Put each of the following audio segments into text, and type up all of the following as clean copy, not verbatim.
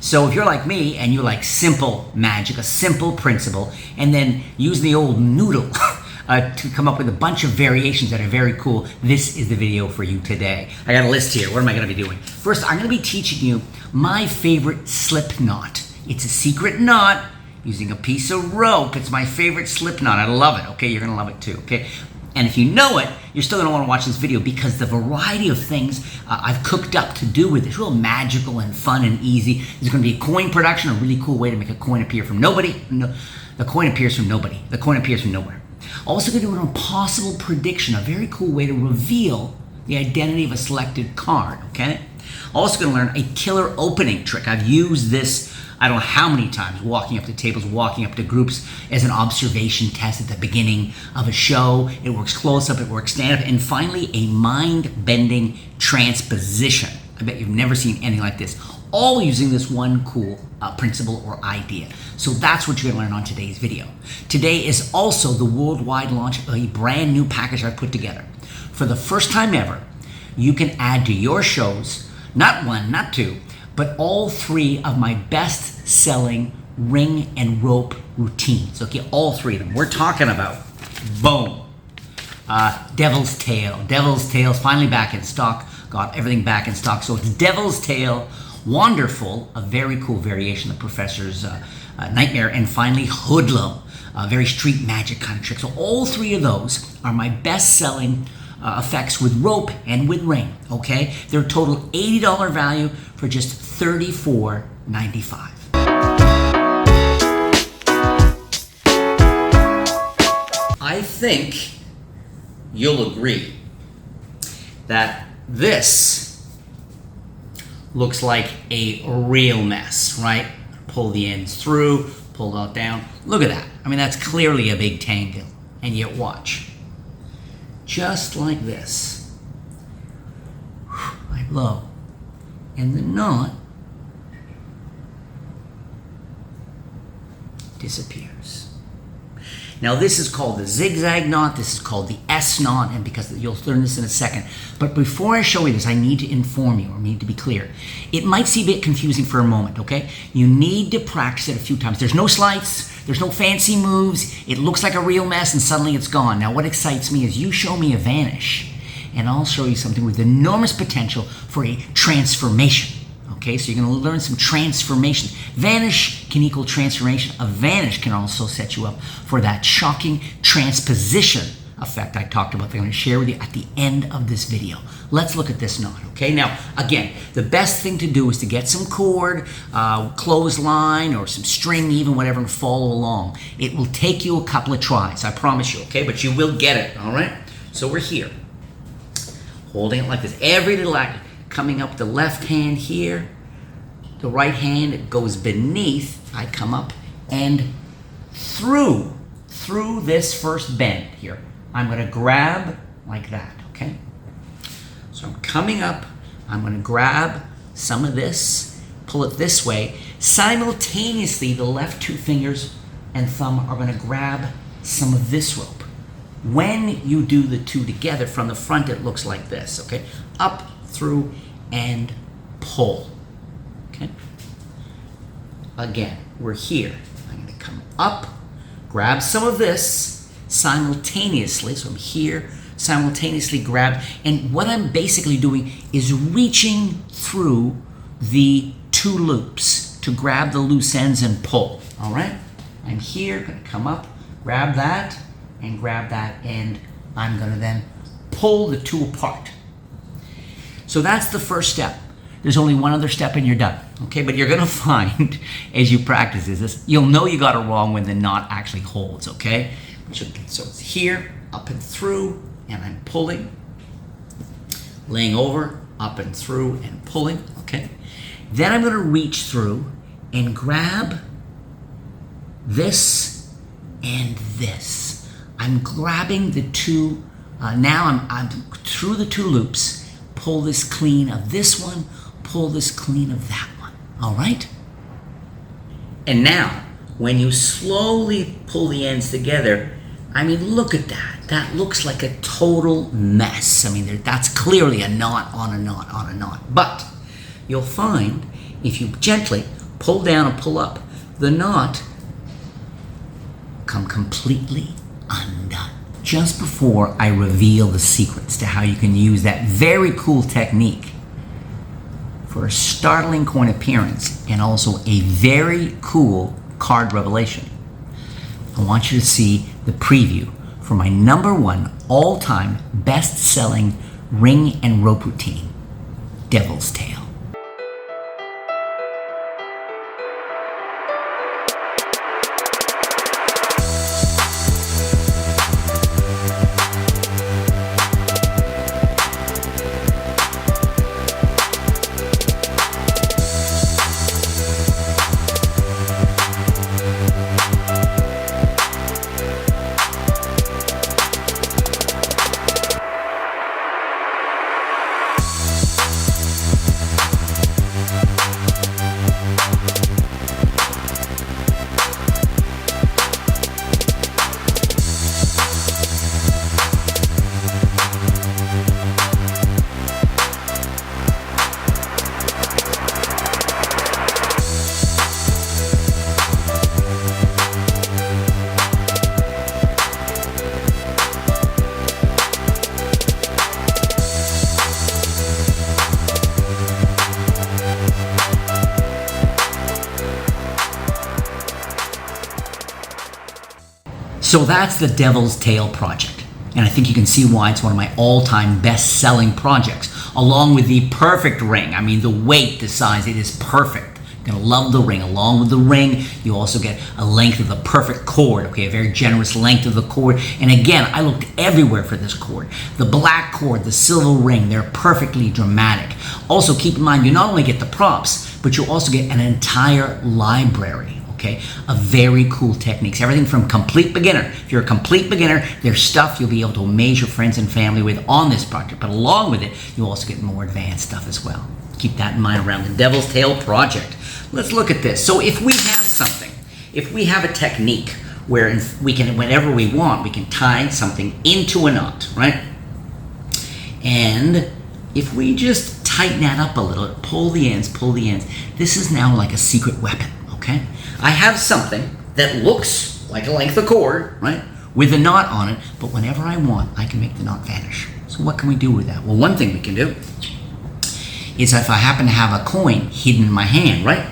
So if you're like me and you like simple magic, a simple principle, and then use the old noodle to come up with a bunch of variations that are very cool, this is the video for you today. I got a list here. What am I going to be doing? First, I'm going to be teaching you my favorite slip knot. It's a secret knot using a piece of rope. It's my favorite slip knot. I love it. Okay, you're going to love it too. Okay. And if you know it, you're still going to want to watch this video because the variety of things I've cooked up to do with it, real magical and fun and easy. There's going to be a coin production, a really cool way to make a coin appear from nobody. No, the coin appears from nobody. The coin appears from nowhere. Also going to do an impossible prediction, a very cool way to reveal the identity of a selected card, okay? Also going to learn a killer opening trick. I've used this I don't know how many times, walking up to tables, walking up to groups as an observation test at the beginning of a show. It works close-up, it works stand-up, and finally a mind-bending transposition. I bet you've never seen anything like this, all using this one cool principle or idea. So that's what you're gonna learn on today's video. Today is also the worldwide launch of a brand new package I've put together. For the first time ever, you can add to your shows, not one, not two, but all three of my best-selling ring and rope routines. Okay, all three of them. We're talking about, boom, Devil's Tail. Devil's Tail's finally back in stock. Got everything back in stock. So it's Devil's Tail, Wonderful, a very cool variation of the Professor's Nightmare, and finally Hoodlum, a very street magic kind of trick. So all three of those are my best-selling effects with rope and with ring, okay? They're a total $80 value for just $34.95. I think you'll agree that this looks like a real mess, right? Pull the ends through, pull it down. Look at that. I mean, that's clearly a big tangle. And yet watch. Just like this. I blow. And the knot disappears. Now this is called the zigzag knot, this is called the S knot, and because you'll learn this in a second. But before I show you this, I need to inform you, or need to be clear. It might seem a bit confusing for a moment, okay? You need to practice it a few times. There's no sleights, there's no fancy moves, it looks like a real mess and suddenly it's gone. Now what excites me is you show me a vanish, and I'll show you something with enormous potential for a transformation. Okay, so you're going to learn some transformations. Vanish can equal transformation. A vanish can also set you up for that shocking transposition effect I talked about that I'm going to share with you at the end of this video. Let's look at this knot, okay? Now, again, the best thing to do is to get some cord, clothesline, or some string, even whatever, and follow along. It will take you a couple of tries, I promise you, okay? But you will get it, all right? So we're here, holding it like this. Every little act. Coming up the left hand here, the right hand, it goes beneath. I come up and through this first bend here. I'm going to grab like that, okay? So I'm coming up, I'm going to grab some of this, pull it this way. Simultaneously, the left two fingers and thumb are going to grab some of this rope. When you do the two together from the front, it looks like this, okay? Up, through, and pull, okay? Again, we're here. I'm going to come up, grab some of this simultaneously. So I'm here, simultaneously grab. And what I'm basically doing is reaching through the two loops to grab the loose ends and pull, all right? I'm here, going to come up, grab that, and I'm going to then pull the two apart. So that's the first step. There's only one other step and you're done, okay? But you're gonna find, as you practice this, you'll know you got it wrong when the knot actually holds, okay? So it's here, up and through, and I'm pulling, laying over, up and through, and pulling, okay? Then I'm gonna reach through and grab this and this. I'm grabbing the two, now I'm through the two loops, pull this clean of this one, pull this clean of that one, all right? And now, when you slowly pull the ends together, I mean, look at that. That looks like a total mess. I mean, that's clearly a knot on a knot on a knot. But you'll find, if you gently pull down and pull up, the knot come completely undone. Just before I reveal the secrets to how you can use that very cool technique for a startling coin appearance and also a very cool card revelation, I want you to see the preview for my #1 all-time best-selling ring and rope routine, Devil's Tail. So that's the Devil's Tail project. And I think you can see why it's one of my all-time best-selling projects, along with the perfect ring. I mean, the weight, the size, it is perfect. You're gonna love the ring. Along with the ring, you also get a length of the perfect cord, okay, a very generous length of the cord. And again, I looked everywhere for this cord. The black cord, the silver ring, they're perfectly dramatic. Also, keep in mind, you not only get the props, but you also get an entire library. Okay, of very cool techniques. Everything from complete beginner. If you're a complete beginner, there's stuff you'll be able to amaze your friends and family with on this project. But along with it, you also get more advanced stuff as well. Keep that in mind around the Devil's Tail project. Let's look at this. So if we have something, if we have a technique where we can, whenever we want, we can tie something into a knot, right? And if we just tighten that up a little, pull the ends, this is now like a secret weapon, okay? I have something that looks like a length of cord, right, with a knot on it, but whenever I want, I can make the knot vanish. So what can we do with that? Well, one thing we can do is if I happen to have a coin hidden in my hand, right,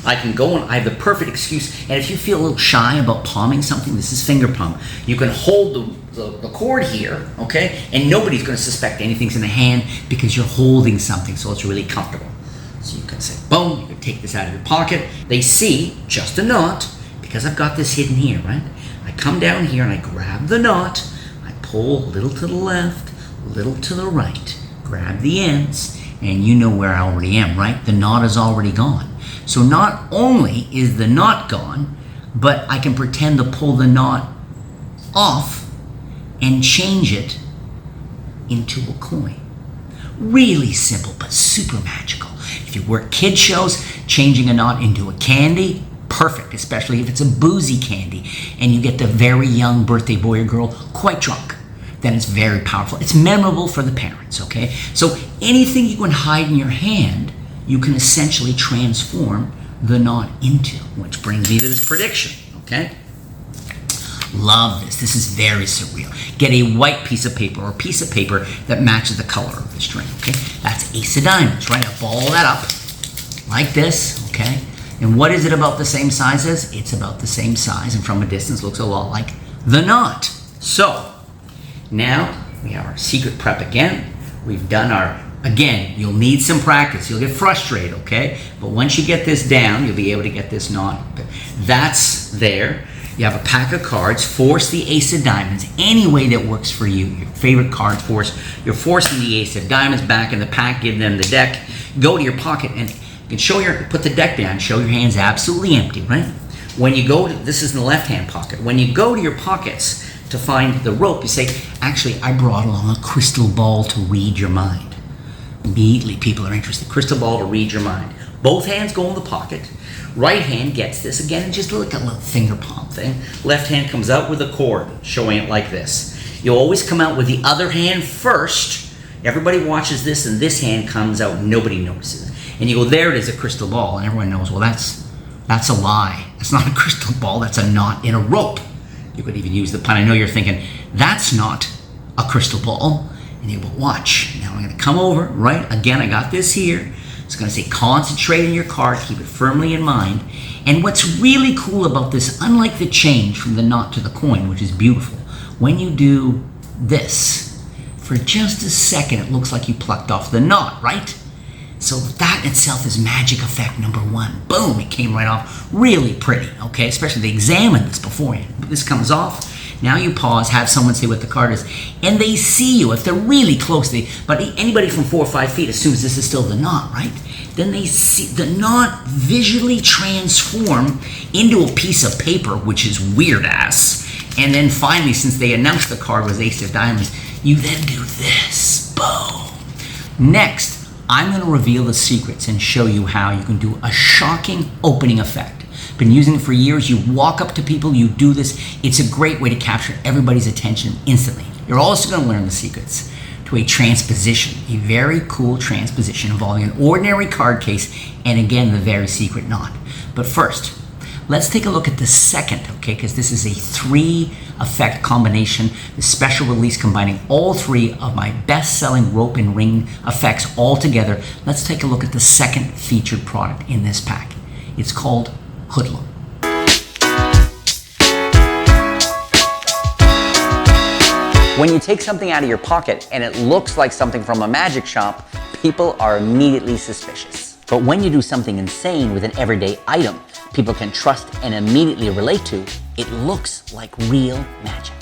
I can go and I have the perfect excuse. And if you feel a little shy about palming something, this is finger palm. You can hold the cord here, okay, and nobody's going to suspect anything's in the hand because you're holding something, so it's really comfortable. So you can say, boom, you can take this out of your pocket. They see just a knot because I've got this hidden here, right? I come down here and I grab the knot. I pull a little to the left, a little to the right, grab the ends, and you know where I already am, right? The knot is already gone. So not only is the knot gone, but I can pretend to pull the knot off and change it into a coin. Really simple, but super magical. If you work kid shows, changing a knot into a candy, perfect, especially if it's a boozy candy and you get the very young birthday boy or girl quite drunk. Then it's very powerful. It's memorable for the parents, okay? So anything you can hide in your hand, you can essentially transform the knot into, which brings me to this prediction, okay? Love this. This is very surreal. Get a white piece of paper or a piece of paper that matches the color of the string, okay? That's Ace of Diamonds, right? I ball that up like this, okay? And what is it about the same size as? It's about the same size and from a distance looks a lot like the knot. So, now we have our secret prep again. We've done our, again, you'll need some practice. You'll get frustrated, okay? But once you get this down, you'll be able to get this knot. That's there. You have a pack of cards. Force the Ace of Diamonds any way that works for you. Your favorite card force. You're forcing the Ace of Diamonds back in the pack. Give them the deck. Go to your pocket and you can put the deck down. Show your hands absolutely empty, right? When you go to, this is in the left-hand pocket. When you go to your pockets to find the rope, you say, actually, I brought along a crystal ball to read your mind. Immediately, people are interested. Crystal ball to read your mind. Both hands go in the pocket. Right hand gets this. Again, just like a little finger palm thing. Left hand comes out with a cord, showing it like this. You always come out with the other hand first. Everybody watches this, and this hand comes out. Nobody notices. And you go, there it is, a crystal ball. And everyone knows, well, that's a lie. That's not a crystal ball, that's a knot in a rope. You could even use the pun. I know you're thinking, that's not a crystal ball. And you go, watch. Now I'm going to come over, right? Again, I got this here. It's going to say concentrate in your card, keep it firmly in mind. And what's really cool about this, unlike the change from the knot to the coin, which is beautiful, when you do this, for just a second, it looks like you plucked off the knot, right? So that in itself is magic effect number one. Boom, it came right off. Really pretty, okay? Especially they examined this beforehand. This comes off. Now you pause, have someone say what the card is, and they see you if they're really close. But anybody from 4 or 5 feet assumes this is still the knot, right? Then they see the knot visually transform into a piece of paper, which is weird ass. And then finally, since they announced the card was Ace of Diamonds, you then do this. Boom. Next, I'm going to reveal the secrets and show you how you can do a shocking opening effect. Been using it for years. You walk up to people, you do this. It's a great way to capture everybody's attention instantly. You're also going to learn the secrets to a transposition, a very cool transposition involving an ordinary card case and again, the very secret knot. But first, let's take a look at the second, okay, because this is a 3 effect combination, the special release combining all 3 of my best-selling rope and ring effects all together. Let's take a look at the second featured product in this pack. It's called Hoodlum. When you take something out of your pocket and it looks like something from a magic shop, people are immediately suspicious. But when you do something insane with an everyday item people can trust and immediately relate to, it looks like real magic.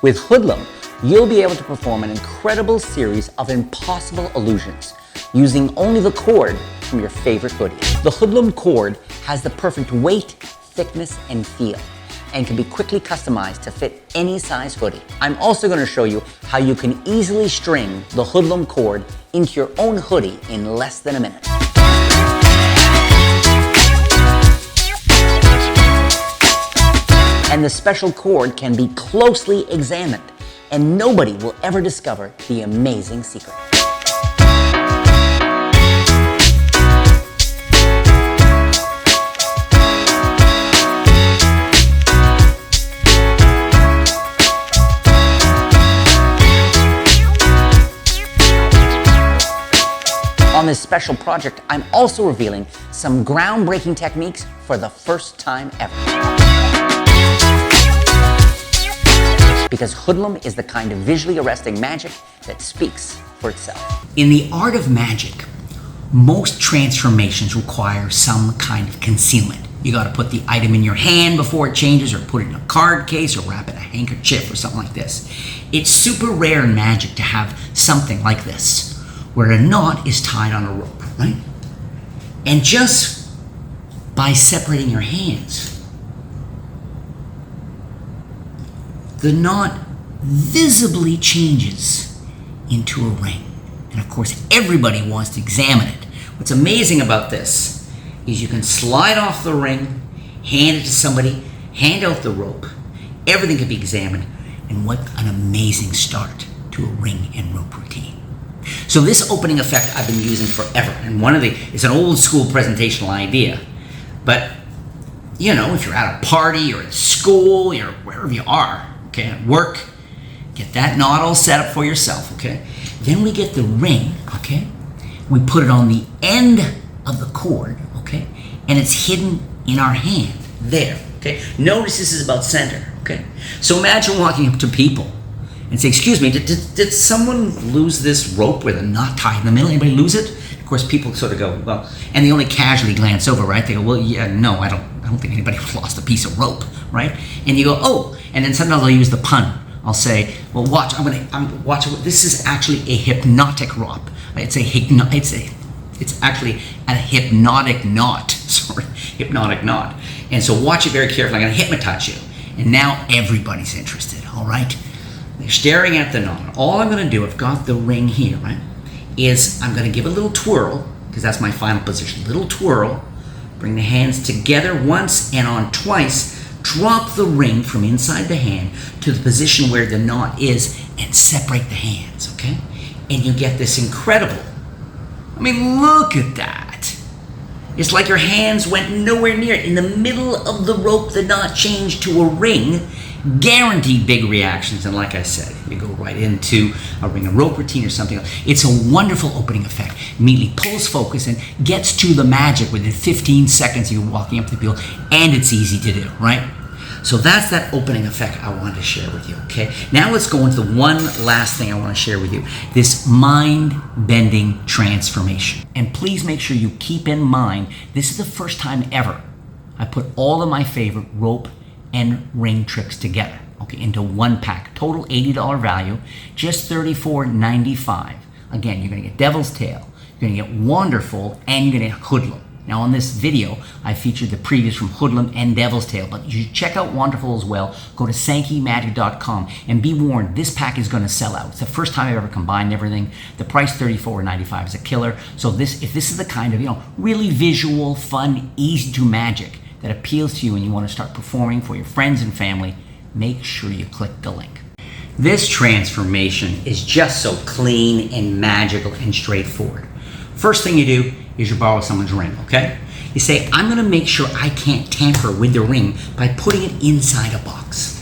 With Hoodlum, you'll be able to perform an incredible series of impossible illusions using only the cord from your favorite hoodie. The Hoodlum cord has the perfect weight, thickness, and feel, and can be quickly customized to fit any size hoodie. I'm also going to show you how you can easily string the Hoodlum cord into your own hoodie in less than a minute. And the special cord can be closely examined, and nobody will ever discover the amazing secret. On this special project, I'm also revealing some groundbreaking techniques for the first time ever. Because Hoodlum is the kind of visually arresting magic that speaks for itself. In the art of magic, most transformations require some kind of concealment. You got to put the item in your hand before it changes, or put it in a card case, or wrap it in a handkerchief, or something like this. It's super rare in magic to have something like this, where a knot is tied on a rope, right? And just by separating your hands, the knot visibly changes into a ring. And of course, everybody wants to examine it. What's amazing about this is you can slide off the ring, hand it to somebody, hand out the rope. Everything can be examined. And what an amazing start to a ring and rope routine. So this opening effect I've been using forever. And it's an old school presentational idea. But, you know, if you're at a party or at school or wherever you are, okay, at work, get that knot all set up for yourself, okay? Then we get the ring, okay? We put it on the end of the cord, okay? And it's hidden in our hand, there, okay? Notice this is about center, okay? So imagine walking up to people and say, excuse me, did someone lose this rope with a knot tied in the middle? Anybody lose it? Of course, people sort of go, well, and they only casually glance over, right? They go, well, yeah, no, I don't think anybody lost a piece of rope, right? And you go, oh, and then sometimes I'll use the pun. I'll say, well, watch, watch. This is actually a hypnotic rope. It's actually a hypnotic knot. Sorry, hypnotic knot. And so watch it very carefully. I'm going to hypnotize you, and now everybody's interested. All right, they're staring at the knot. All I'm going to do, I've got the ring here, right? Is I'm going to give a little twirl, because that's my final position. Little twirl. Bring the hands together once, and on twice, drop the ring from inside the hand to the position where the knot is and separate the hands, okay? And you get this incredible, I mean, look at that. It's like your hands went nowhere near it. In the middle of the rope, the knot changed to a ring. Guaranteed big reactions. And like I said, you go right into a ring of rope routine or something else. It's a wonderful opening effect. Immediately pulls focus and gets to the magic within 15 seconds. You're walking up to people, and it's easy to do, right? So that's that opening effect I wanted to share with you, okay? Now let's go into the one last thing I want to share with you, this mind-bending transformation. And please make sure you keep in mind, this is the first time ever I put all of my favorite rope and ring tricks together, okay, into one pack. Total $80 value, just $34.95. Again, you're gonna get Devil's Tail, you're gonna get Wonderful, and you're gonna get Hoodlum. Now on this video, I featured the previews from Hoodlum and Devil's Tail, but you should check out Wonderful as well. Go to sankeymagic.com and be warned, this pack is gonna sell out. It's the first time I've ever combined everything. The price $34.95 is a killer. So if this is the kind of, really visual, fun, easy to magic that appeals to you and you want to start performing for your friends and family, make sure you click the link. This transformation is just so clean and magical and straightforward. First thing you do is you borrow someone's ring, okay? You say, I'm gonna make sure I can't tamper with the ring by putting it inside a box.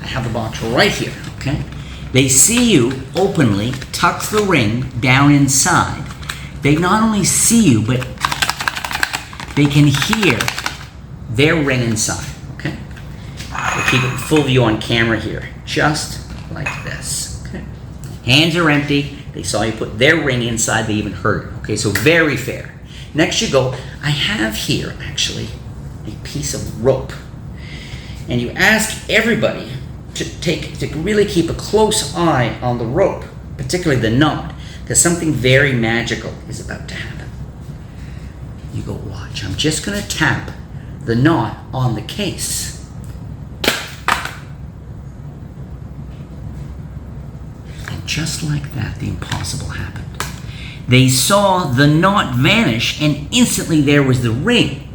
I have the box right here, okay? They see you openly tuck the ring down inside. They not only see you, but they can hear their ring inside, okay? We'll keep it full view on camera here, just like this, okay? Hands are empty. They saw you put their ring inside. They even heard it, okay? So very fair. Next you go, I have here actually a piece of rope. And you ask everybody to really keep a close eye on the rope, particularly the knot, because something very magical is about to happen. You go, watch. I'm just gonna tap the knot on the case. And just like that, the impossible happened. They saw the knot vanish, and instantly there was the ring.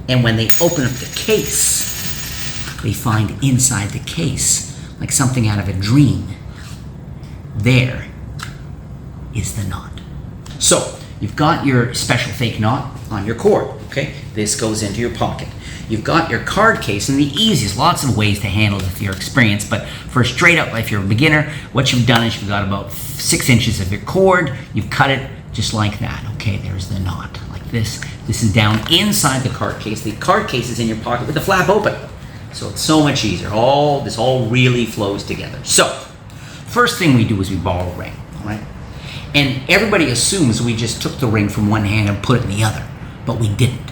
And when they open up the case, they find inside the case, like something out of a dream, there is the knot. So, you've got your special fake knot on your cord, okay? This goes into your pocket. You've got your card case, and the easiest, lots of ways to handle it if you're experienced, but for straight up, if you're a beginner, what you've done is you've got about 6 inches of your cord, you've cut it just like that, okay? There's the knot, like this. This is down inside the card case. The card case is in your pocket with the flap open. So it's so much easier. This all really flows together. So, first thing we do is we borrow a ring, all right? And everybody assumes we just took the ring from one hand and put it in the other, but we didn't.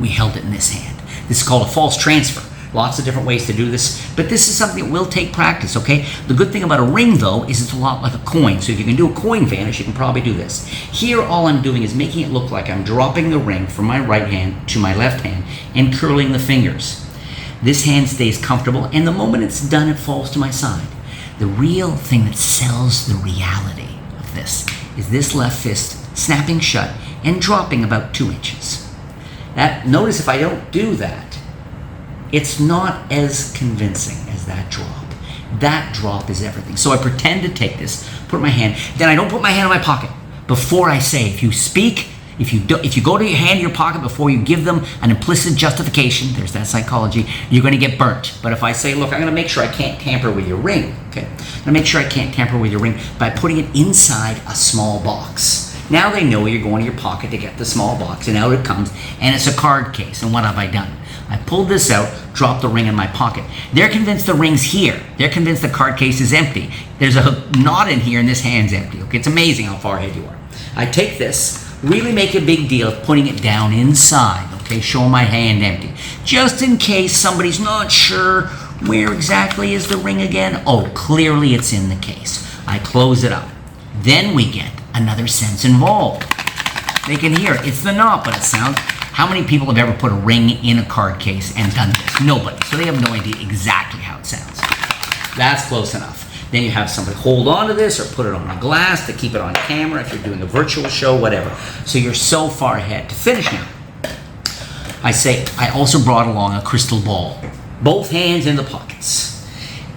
We held it in this hand. This is called a false transfer. Lots of different ways to do this, but this is something that will take practice, okay? The good thing about a ring, though, is it's a lot like a coin. So if you can do a coin vanish, you can probably do this. Here, all I'm doing is making it look like I'm dropping the ring from my right hand to my left hand and curling the fingers. This hand stays comfortable, and the moment it's done, it falls to my side. The real thing that sells the reality of this is this left fist snapping shut and dropping about 2 inches. Notice if I don't do that, it's not as convincing as that drop. That drop is everything. So I pretend to take this, put my hand, then I don't put my hand in my pocket before I say. If you speak, if you go to your hand in your pocket before you give them an implicit justification, there's that psychology, you're going to get burnt. But if I say, look, I'm going to make sure I can't tamper with your ring, okay? I'm going to make sure I can't tamper with your ring by putting it inside a small box. Now they know you're going to your pocket to get the small box, and out it comes, and it's a card case. And what have I done? I pulled this out, dropped the ring in my pocket. They're convinced the ring's here. They're convinced the card case is empty. There's a knot in here, and this hand's empty. Okay, it's amazing how far ahead you are. I take this, really make a big deal of putting it down inside. Okay, show my hand empty, just in case somebody's not sure where exactly is the ring again. Oh, clearly it's in the case. I close it up. Then we get another sense involved. They can hear it. It's the knot, but it sounds. How many people have ever put a ring in a card case and done this? Nobody. So they have no idea exactly how it sounds. That's close enough. Then you have somebody hold on to this or put it on a glass to keep it on camera if you're doing a virtual show, whatever. So you're so far ahead. To finish now, I say I also brought along a crystal ball. Both hands in the pockets.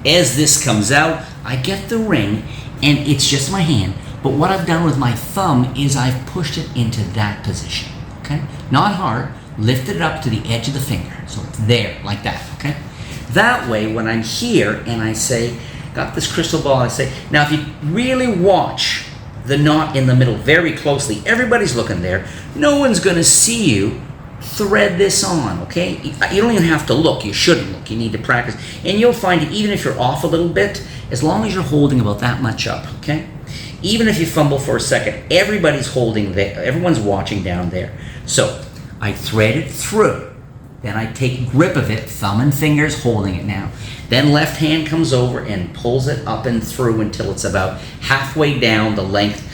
As this comes out, I get the ring, and it's just my hand. But what I've done with my thumb is I've pushed it into that position. okay? Not hard. Lift it up to the edge of the finger, so it's there, like that, okay? That way, when I'm here and I say, got this crystal ball, I say, now if you really watch the knot in the middle very closely, everybody's looking there, no one's gonna see you thread this on, okay? You don't even have to look, you shouldn't look, you need to practice. And you'll find that even if you're off a little bit, as long as you're holding about that much up, okay? Even if you fumble for a second, everybody's holding there, everyone's watching down there. So, I thread it through, then I take grip of it, thumb and fingers holding it now. Then left hand comes over and pulls it up and through until it's about halfway down the length,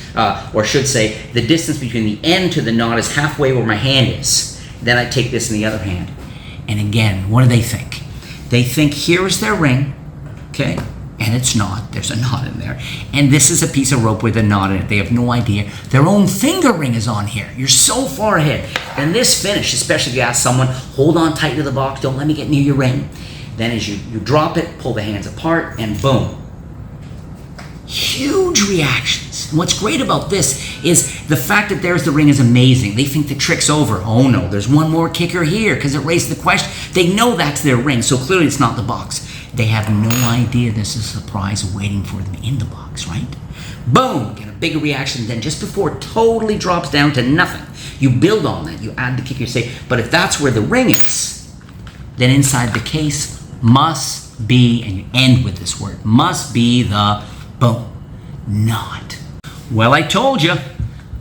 or should say, the distance between the end to the knot is halfway where my hand is. Then I take this in the other hand. And again, what do they think? They think here is their ring, okay? And it's not. There's a knot in there. And this is a piece of rope with a knot in it. They have no idea. Their own finger ring is on here. You're so far ahead. And this finish, especially if you ask someone, hold on tight to the box, don't let me get near your ring. Then as you drop it, pull the hands apart, and boom. Huge reactions. And what's great about this is the fact that there's the ring is amazing. They think the trick's over. Oh no, there's one more kicker here because it raised the question. They know that's their ring, so clearly it's not the box. They have no idea there's a surprise waiting for them in the box, right? Boom, get a bigger reaction. Then just before it totally drops down to nothing, you build on that. You add the kicker, you say, but if that's where the ring is, then inside the case must be, and you end with this word, must be the boom, knot. Well, I told you,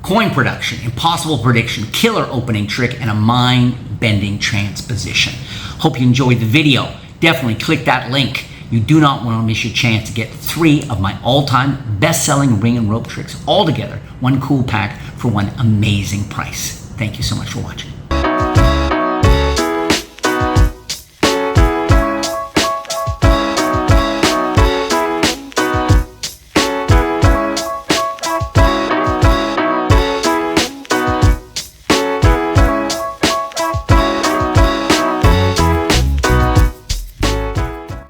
coin production, impossible prediction, killer opening trick, and a mind-bending transposition. Hope you enjoyed the video. Definitely click that link. You do not want to miss your chance to get 3 of my all-time best-selling ring and rope tricks all together, one cool pack for one amazing price. Thank you so much for watching.